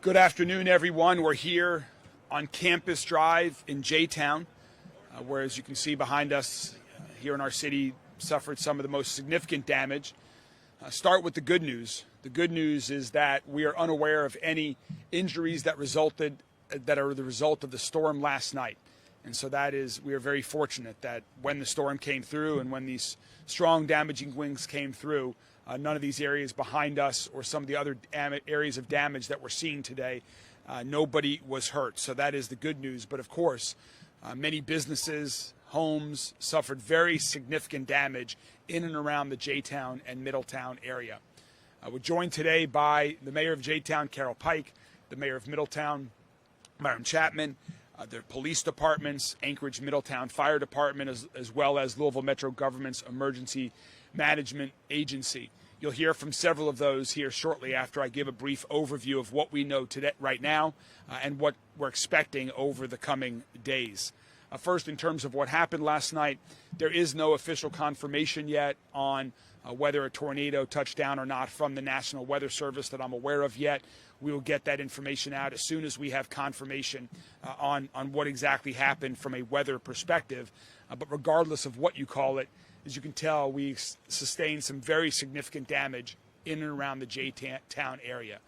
Good afternoon, everyone. We're here on Campus Drive in J-Town, where, as you can see behind us, here in our city, suffered some of the most significant damage. Start with the good news. The good news is that we are unaware of any injuries that are the result of the storm last night. And so we are very fortunate that when the storm came through and when these strong damaging winds came through, none of these areas behind us or some of the other areas of damage that we're seeing today, nobody was hurt. So that is the good news. But of course, many businesses, homes suffered very significant damage in and around the J-Town and Middletown area. We're joined today by the mayor of J-Town, Carol Pike, the mayor of Middletown, Myron Chapman, the police departments, Anchorage Middletown Fire Department, as well as Louisville Metro Government's Emergency Management Agency. You'll hear from several of those here shortly after I give a brief overview of what we know today, right now, and what we're expecting over the coming days. First, in terms of what happened last night, there is no official confirmation yet on whether a tornado touched down or not from the National Weather Service that I'm aware of yet. We will get that information out as soon as we have confirmation on what exactly happened from a weather perspective. But regardless of what you call it, as you can tell, we sustained some very significant damage in and around the J-Town area.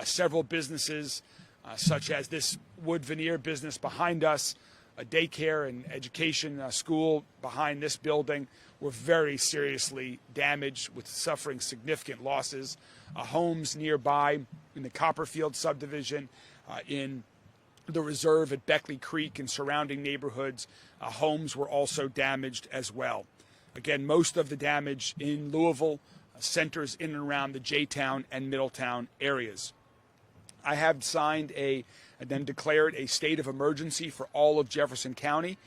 Several businesses, such as this wood veneer business behind us, a daycare and education school behind this building, were very seriously damaged with suffering significant losses. Homes nearby in the Copperfield subdivision, in the reserve at Beckley Creek and surrounding neighborhoods, homes were also damaged as well. Again, most of the damage in Louisville centers in and around the J-Town and Middletown areas. I have signed and then declared a state of emergency for all of Jefferson County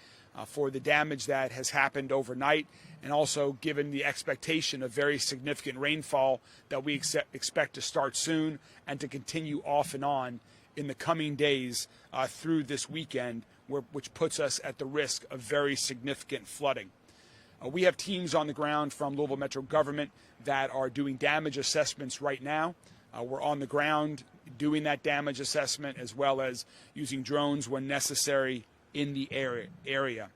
for the damage that has happened overnight, and also given the expectation of very significant rainfall that we expect to start soon and to continue off and on in the coming days through this weekend, which puts us at the risk of very significant flooding. We have teams on the ground from Louisville Metro Government that are doing damage assessments right now. We're on the ground doing that damage assessment, as well as using drones when necessary in the area.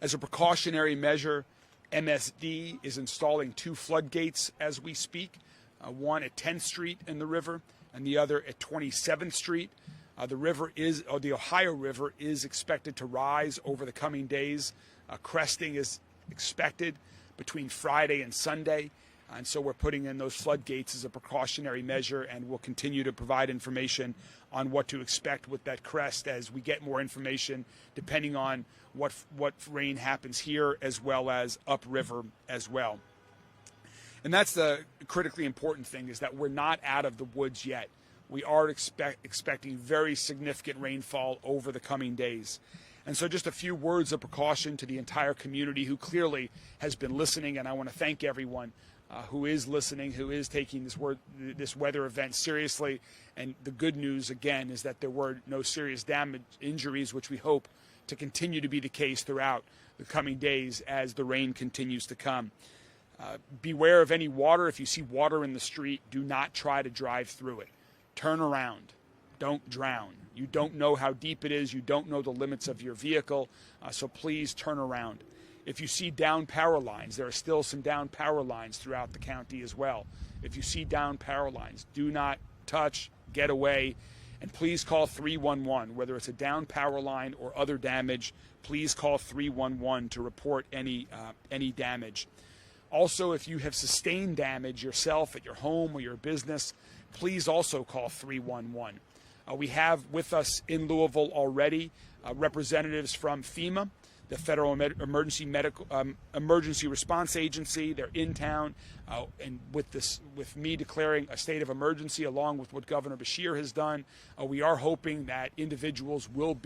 As a precautionary measure, MSD is installing 2 floodgates as we speak, one at 10th Street in the river and the other at 27th Street. The Ohio River is expected to rise over the coming days. Cresting is expected between Friday and Sunday. And so we're putting in those floodgates as a precautionary measure, and we'll continue to provide information on what to expect with that crest as we get more information, depending on what rain happens here as well as upriver as well. And that's the critically important thing, is that we're not out of the woods yet. We are expecting very significant rainfall over the coming days. And so just a few words of precaution to the entire community who clearly has been listening, and I want to thank everyone who is listening, who is taking this weather event seriously. And the good news, again, is that there were no serious injuries, which we hope to continue to be the case throughout the coming days as the rain continues to come. Beware of any water. If you see water in the street, do not try to drive through it. Turn around. Don't drown. You don't know how deep it is. You don't know the limits of your vehicle, so please turn around. If you see down power lines, there are still some down power lines throughout the county as well. If you see down power lines, do not touch, get away, and please call 311. Whether it's a down power line or other damage, please call 311 to report any damage. Also, if you have sustained damage yourself at your home or your business, please also call 311. We have with us in Louisville already representatives from FEMA, the Federal Emergency Response Agency. They're in town, and with me declaring a state of emergency, along with what Governor Beshear has done, we are hoping that individuals will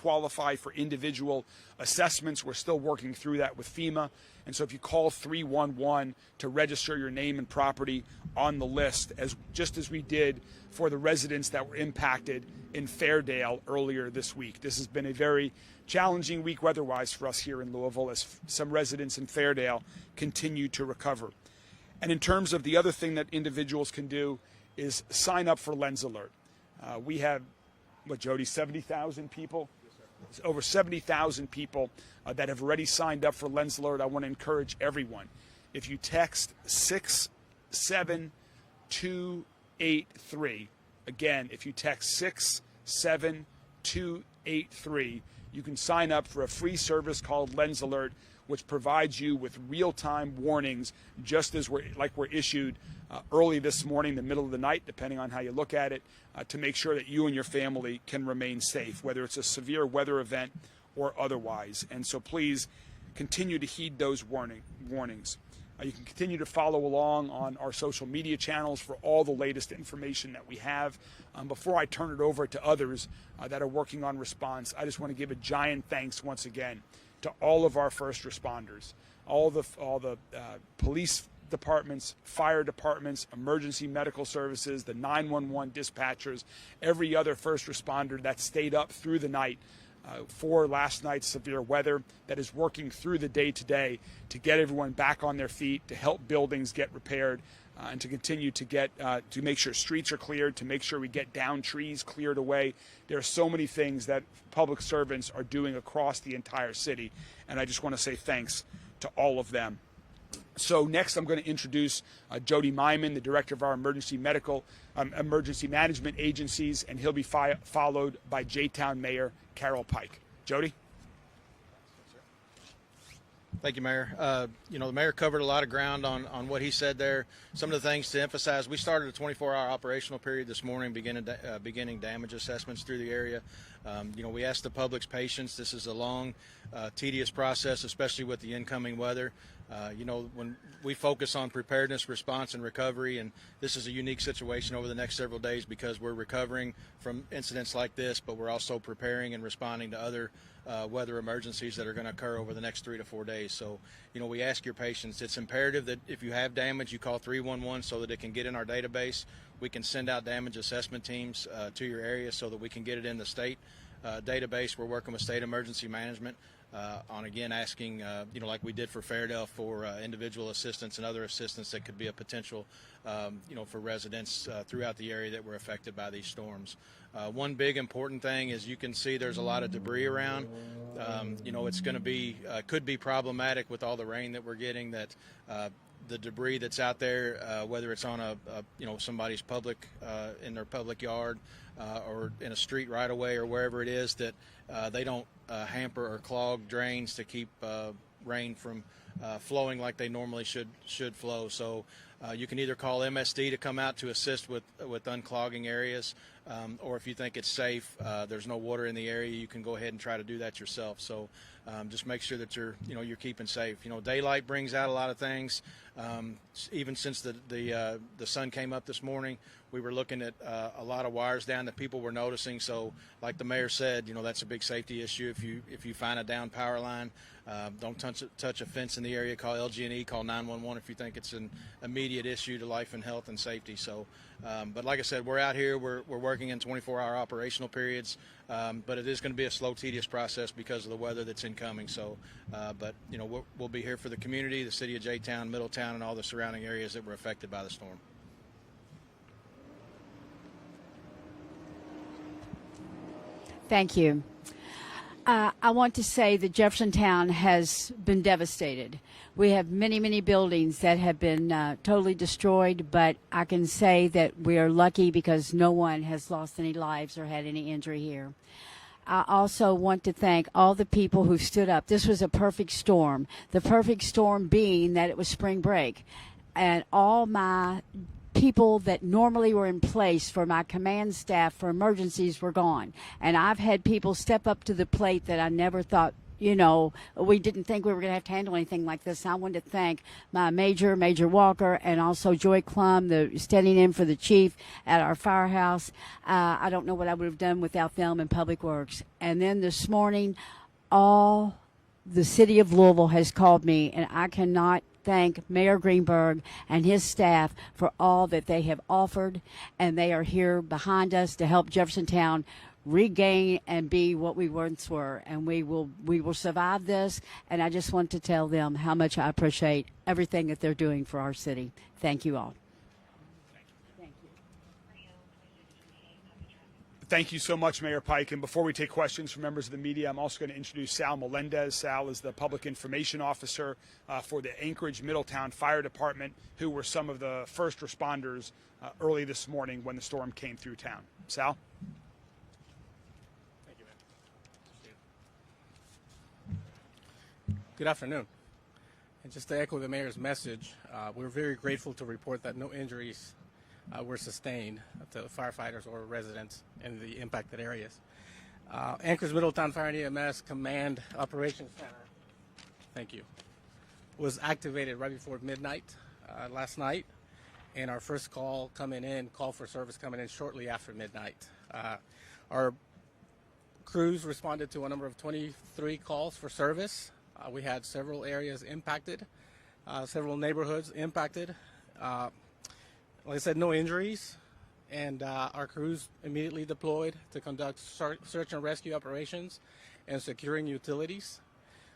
qualify for individual assessments. We're still working through that with FEMA. And so if you call 311 to register your name and property on the list, just as we did for the residents that were impacted in Fairdale earlier this week. This has been a very challenging week weather-wise for us here in Louisville, as some residents in Fairdale continue to recover. And in terms of the other thing that individuals can do is sign up for Lens Alert. We have, what, Jody, 70,000 people? It's over 70,000 people that have already signed up for Lens Alert. I want to encourage everyone. If you text 67283, again, if you text 67283, you can sign up for a free service called Lens Alert, which provides you with real-time warnings, just as we're issued early this morning, the middle of the night, depending on how you look at it, to make sure that you and your family can remain safe, whether it's a severe weather event or otherwise. And so please continue to heed those warnings. You can continue to follow along on our social media channels for all the latest information that we have. Before I turn it over to others that are working on response, I just want to give a giant thanks once again to all of our first responders, all the police departments, fire departments, emergency medical services, the 911 dispatchers, every other first responder that stayed up through the night for last night's severe weather, that is working through the day today to get everyone back on their feet, to help buildings get repaired, and to continue to get to make sure streets are cleared, to make sure we get down trees cleared away. There are so many things that public servants are doing across the entire city, and I just want to say thanks to all of them. So next I'm going to introduce Jody Myman, the director of our emergency management agencies, and he'll be followed by J-Town Mayor Carol Pike. Jody? Thank you, Mayor. The mayor covered a lot of ground on what he said there. Some of the things to emphasize: we started a 24-hour operational period this morning, beginning damage assessments through the area. We asked the public's patience. This is a long, tedious process, especially with the incoming weather. When we focus on preparedness, response, and recovery, and this is a unique situation over the next several days because we're recovering from incidents like this, but we're also preparing and responding to other weather emergencies that are going to occur over the next 3 to 4 days. So, we ask your patience. It's imperative that if you have damage, you call 311 so that it can get in our database. We can send out damage assessment teams to your area so that we can get it in the state database. We're working with state emergency management on, again, asking, like we did for Fairdale, for individual assistance and other assistance that could be a potential, for residents throughout the area that were affected by these storms. One big important thing is you can see there's a lot of debris around. It's going to be, could be problematic with all the rain that we're getting, that the debris that's out there, whether it's on somebody's public, in their public yard, or in a street right away or wherever it is, that they don't hamper or clog drains to keep rain from flowing like they normally should flow. So you can either call MSD to come out to assist with unclogging areas, or if you think it's safe, there's no water in the area, you can go ahead and try to do that yourself. So just make sure that you're keeping safe. Daylight brings out a lot of things. Even since the sun came up this morning, we were looking at a lot of wires down that people were noticing. So, like the mayor said, that's a big safety issue. If you find a down power line, don't touch a fence in the area. Call LG&E, call 911 if you think it's an immediate issue to life and health and safety. So, but like I said, we're out here. We're working in 24-hour operational periods, but it is going to be a slow, tedious process because of the weather that's incoming. So, but we'll be here for the community, the city of J-Town, Middletown, and all the surrounding areas that were affected by the storm. Thank you. I want to say that Jeffersontown has been devastated. We have many, many buildings that have been totally destroyed, but I can say that we are lucky because no one has lost any lives or had any injury here. I also want to thank all the people who stood up. This was a perfect storm, the perfect storm being that it was spring break, and all my people that normally were in place for my command staff for emergencies were gone. And I've had people step up to the plate that I never thought, we didn't think we were going to have to handle anything like this. I wanted to thank my Major Walker, and also Joy Klum, standing in for the chief at our firehouse. I don't know what I would have done without them in Public Works. And then this morning, the city of Louisville has called me, and I cannot thank Mayor Greenberg and his staff for all that they have offered, and they are here behind us to help Jeffersontown regain and be what we once were, and we will survive this. And I just want to tell them how much I appreciate everything that they're doing for our city. Thank you all. Thank you. Thank you so much, Mayor Pike. And before we take questions from members of the media, I'm also going to introduce Sal Melendez. Sal is the Public Information Officer for the Anchorage Middletown Fire Department, who were some of the first responders early this morning when the storm came through town. Sal? Thank you, man. Good afternoon. And just to echo the mayor's message, we're very grateful to report that no injuries were sustained to firefighters or residents in the impacted areas. Anchorage Middletown Fire and EMS Command Operations Center, thank you, was activated right before midnight last night, and our first call for service coming in shortly after midnight. Our crews responded to a number of 23 calls for service. We had several areas impacted, several neighborhoods impacted. Like I said, no injuries, and our crews immediately deployed to conduct search and rescue operations and securing utilities.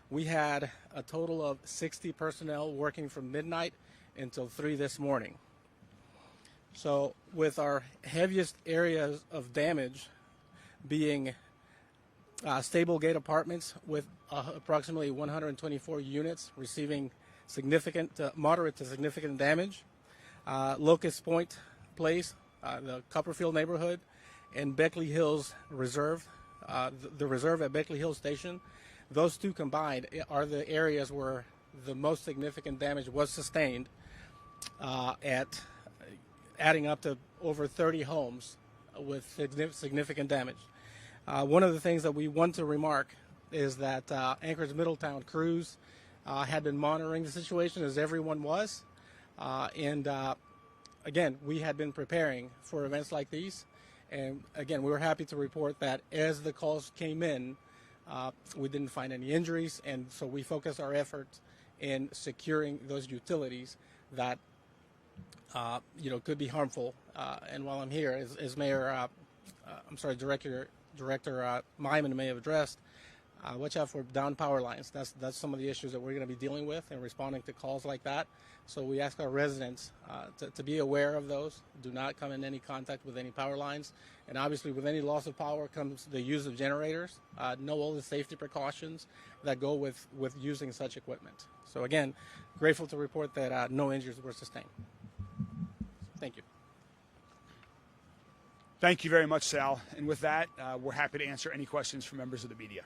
We had a total of 60 personnel working from midnight until 3 this morning. So with our heaviest areas of damage being stable gate apartments with approximately 124 units receiving significant, moderate to significant damage, Locust Point Place, the Copperfield neighborhood, and Beckley Hills Reserve, the reserve at Beckley Hills Station. Those two combined are the areas where the most significant damage was sustained, adding up to over 30 homes with significant damage. One of the things that we want to remark is that Anchorage Middletown crews had been monitoring the situation, as everyone was. Again, we had been preparing for events like these. And again, we were happy to report that as the calls came in, we didn't find any injuries. And so we focused our efforts in securing those utilities that, could be harmful. And while I'm here, as Director Myman may have addressed, watch out for down power lines. That's some of the issues that we're going to be dealing with and responding to calls like that. So we ask our residents to be aware of those. Do not come in any contact with any power lines. And obviously with any loss of power comes the use of generators. Know all the safety precautions that go with using such equipment. So again, grateful to report that no injuries were sustained. Thank you. Thank you very much, Sal. And with that, we're happy to answer any questions from members of the media.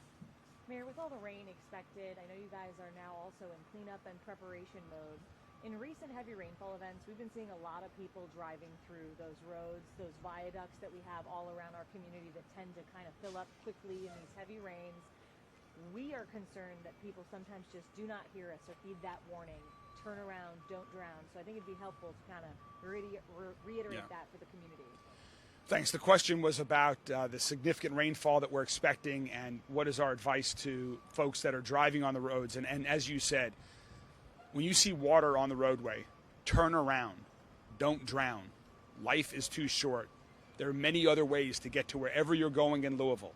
Mayor, with all the rain expected, I know you guys are now also in cleanup and preparation mode. In recent heavy rainfall events, we've been seeing a lot of people driving through those roads, those viaducts that we have all around our community that tend to kind of fill up quickly in these heavy rains. We are concerned that people sometimes just do not hear us or heed that warning. Turn around, don't drown. So I think it'd be helpful to kind of reiterate that for the community. Thanks. The question was about the significant rainfall that we're expecting and what is our advice to folks that are driving on the roads. And as you said, when you see water on the roadway, turn around. Don't drown. Life is too short. There are many other ways to get to wherever you're going in Louisville.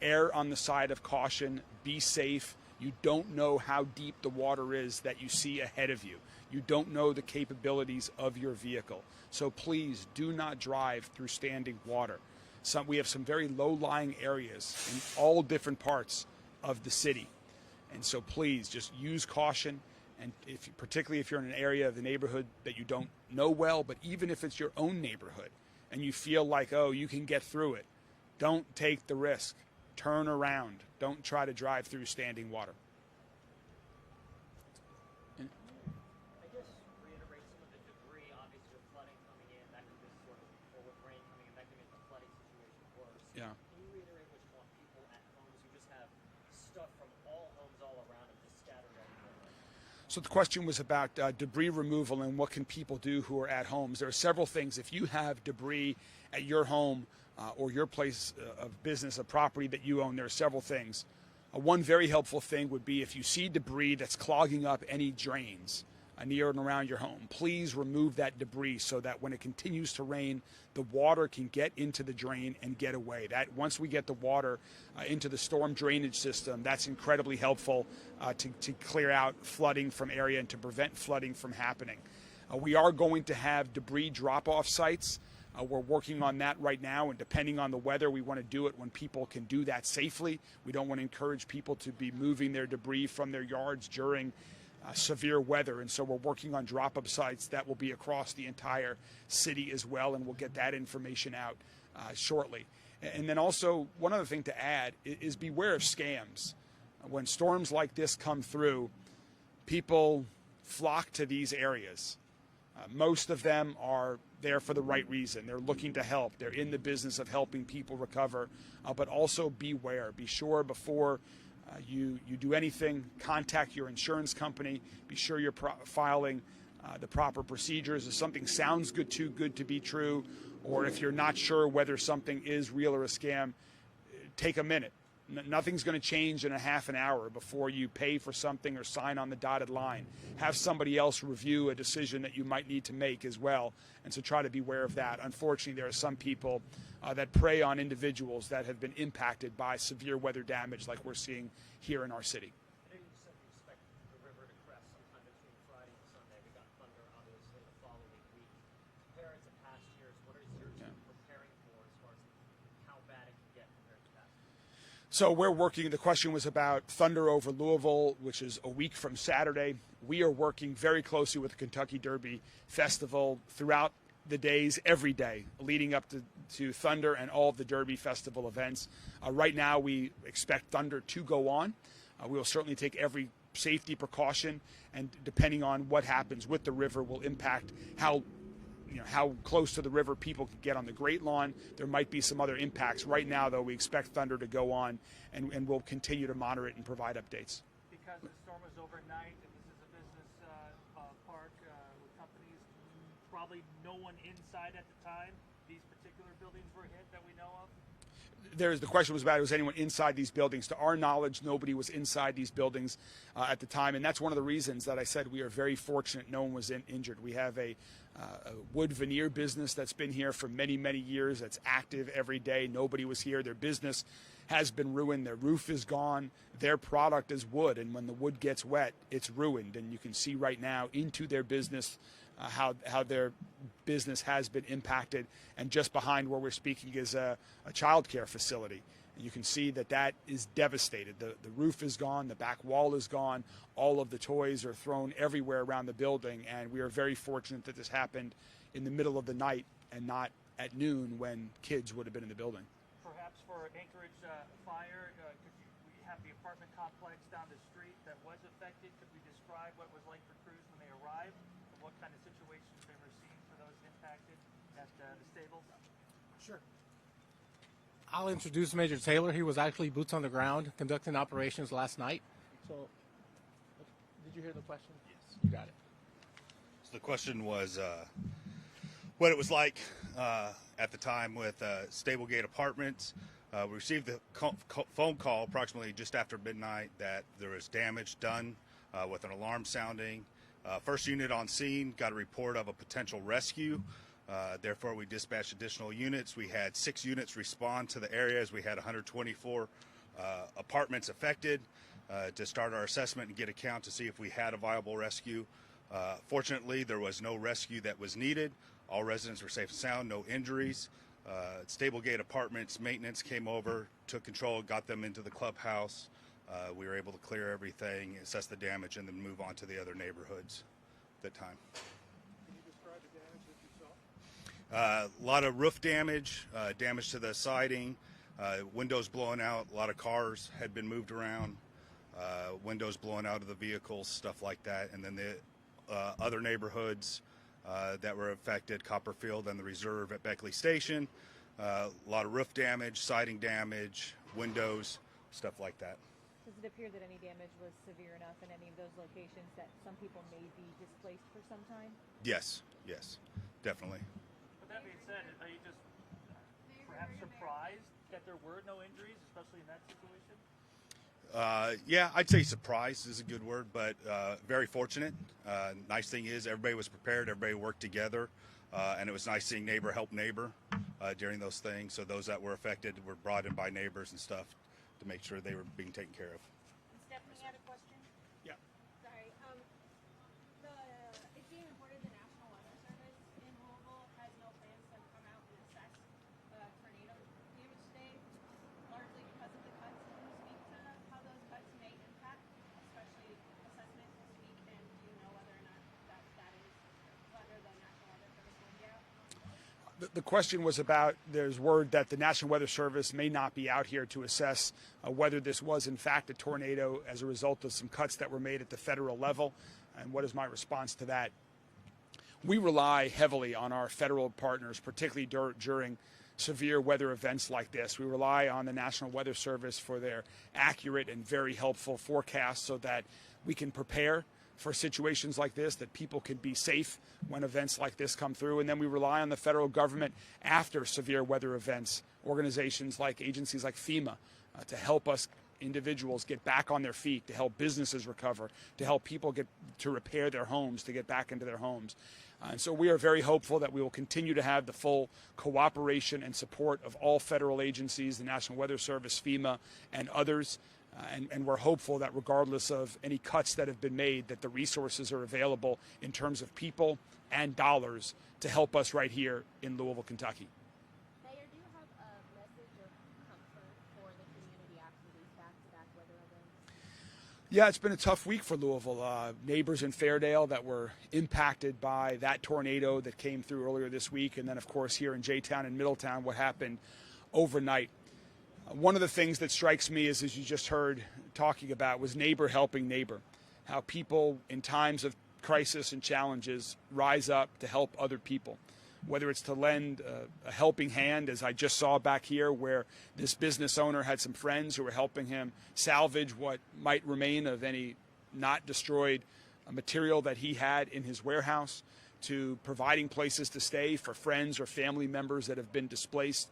Err on the side of caution. Be safe. You don't know how deep the water is that you see ahead of you. You don't know the capabilities of your vehicle. So please do not drive through standing water. We have some very low-lying areas in all different parts of the city. And so please just use caution. And particularly if you're in an area of the neighborhood that you don't know well, but even if it's your own neighborhood and you feel like, oh, you can get through it, don't take the risk. Turn around. Don't try to drive through standing water. I guess reiterate some of the debris, obviously with flooding coming in, that could just sort of, or with rain coming in, that could make the flooding situation worse. Yeah. Can you reiterate what you want people at homes who just have stuff from all homes all around them just scattered everywhere? So the question was about debris removal and what can people do who are at homes. There are several things. If you have debris at your home or your place of business, a property that you own, there are several things. One very helpful thing would be if you see debris that's clogging up any drains near and around your home, please remove that debris so that when it continues to rain, the water can get into the drain and get away. That once we get the water into the storm drainage system, that's incredibly helpful to clear out flooding from area and to prevent flooding from happening. We are going to have debris drop-off sites We're working on that right now, and depending on the weather, we want to do it when people can do that safely. We don't want to encourage people to be moving their debris from their yards during severe weather, and so we're working on drop-up sites that will be across the entire city as well, and we'll get that information out shortly. And then also, one other thing to add is beware of scams. When storms like this come through, people flock to these areas. Most of them are there for the right reason. They're looking to help. They're in the business of helping people recover. But also beware. Be sure before you do anything, contact your insurance company. Be sure you're filing the proper procedures. If something sounds too good to be true, or if you're not sure whether something is real or a scam, take a minute. Nothing's going to change in a half an hour before you pay for something or sign on the dotted line. Have somebody else review a decision that you might need to make as well, and so try to be aware of that. Unfortunately, there are some people that prey on individuals that have been impacted by severe weather damage like we're seeing here in our city. I know you said you expect the river to crest sometime between Friday and Sunday. We got thunder, obviously, the following week. Compared to past years, what is your team preparing for as far as how bad it can get compared to past years? So we're working, the question was about thunder over Louisville, which is a week from Saturday. We are working very closely with the Kentucky Derby Festival throughout the days, every day, leading up to Thunder and all of the Derby Festival events. Right now, we expect Thunder to go on. We will certainly take every safety precaution, and depending on what happens with the river will impact how close to the river people can get on the Great Lawn. There might be some other impacts. Right now, though, we expect Thunder to go on, and we'll continue to monitor it and provide updates. Because the storm was overnight, and this is a business park with companies, probably no one inside at the time these particular buildings were hit that we know of? The question was about, was anyone inside these buildings? To our knowledge, nobody was inside these buildings at the time, and that's one of the reasons that I said we are very fortunate no one was injured. We have a wood veneer business that's been here for many, many years, that's active every day. Nobody was here. Their business has been ruined. Their roof is gone. Their product is wood, and when the wood gets wet, it's ruined, and you can see right now into their business how their business has been impacted. And just behind where we're speaking is a child care facility. And you can see that is devastated. The roof is gone, the back wall is gone, all of the toys are thrown everywhere around the building, and we are very fortunate that this happened in the middle of the night and not at noon when kids would have been in the building. Perhaps for Anchorage fire, we have the apartment complex down the street that was affected. Could we describe what it was like for crews when they arrived? What kind of situations they were seeing for those impacted at the stables? Sure. I'll introduce Major Taylor. He was actually boots on the ground conducting operations last night. So, did you hear the question? Yes. You got it. So the question was what it was like at the time with Stablegate Apartments. We received the phone call approximately just after midnight that there was damage done with an alarm sounding. First unit on scene got a report of a potential rescue. Therefore, we dispatched additional units. We had 6 units respond to the area as we had 124 apartments affected to start our assessment and get a count to see if we had a viable rescue. Fortunately, there was no rescue that was needed. All residents were safe and sound, no injuries. Stablegate Apartments maintenance came over, took control, got them into the clubhouse. We were able to clear everything, assess the damage, and then move on to the other neighborhoods at that time. Can you describe the damage that you saw? A lot of roof damage, damage to the siding, windows blowing out. A lot of cars had been moved around, windows blowing out of the vehicles, stuff like that. And then the other neighborhoods that were affected, Copperfield and the Reserve at Beckley Station, a lot of roof damage, siding damage, windows, stuff like that. Does it appear that any damage was severe enough in any of those locations that some people may be displaced for some time? Yes, definitely. With that being said, are you just perhaps surprised that there were no injuries, especially in that situation? Yeah, I'd say surprised is a good word, but very fortunate. Nice thing is everybody was prepared, everybody worked together, and it was nice seeing neighbor help neighbor during those things. So those that were affected were brought in by neighbors and stuff to make sure they were being taken care of. Stephanie had a question. Yeah. Sorry. It's being reported the National Weather Service in Louisville has no plans to come out The question was about, there's word that the National Weather Service may not be out here to assess whether this was in fact a tornado as a result of some cuts that were made at the federal level. And what is my response to that? We rely heavily on our federal partners, particularly during severe weather events like this. We rely on the National Weather Service for their accurate and very helpful forecasts so that we can prepare for situations like this, that people can be safe when events like this come through. And then we rely on the federal government after severe weather events, organizations like agencies like FEMA, to help us individuals get back on their feet, to help businesses recover, to help people get to repair their homes, to get back into their homes. And so we are very hopeful that we will continue to have the full cooperation and support of all federal agencies, the National Weather Service, FEMA, and others. And we're hopeful that regardless of any cuts that have been made, that the resources are available in terms of people and dollars to help us right here in Louisville, Kentucky. Mayor, do you have a message of comfort for the community after these back-to-back weather events? Yeah, it's been a tough week for Louisville. Neighbors in Fairdale that were impacted by that tornado that came through earlier this week, and then, of course, here in J-Town and Middletown, what happened overnight. One of the things that strikes me is, as you just heard talking about, was neighbor helping neighbor. How people in times of crisis and challenges rise up to help other people. Whether it's to lend a helping hand, as I just saw back here, where this business owner had some friends who were helping him salvage what might remain of any not destroyed material that he had in his warehouse, to providing places to stay for friends or family members that have been displaced.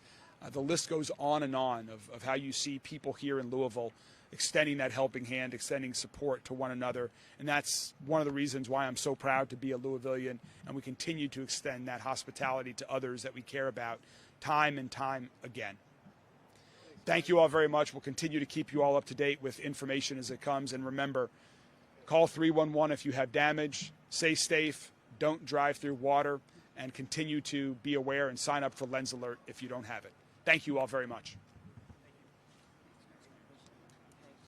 The list goes on and on of how you see people here in Louisville extending that helping hand, extending support to one another. And that's one of the reasons why I'm so proud to be a Louisvillian, and we continue to extend that hospitality to others that we care about time and time again. Thank you all very much. We'll continue to keep you all up to date with information as it comes. And remember, call 311 if you have damage. Stay safe. Don't drive through water. And continue to be aware and sign up for Lens Alert if you don't have it. Thank you all very much.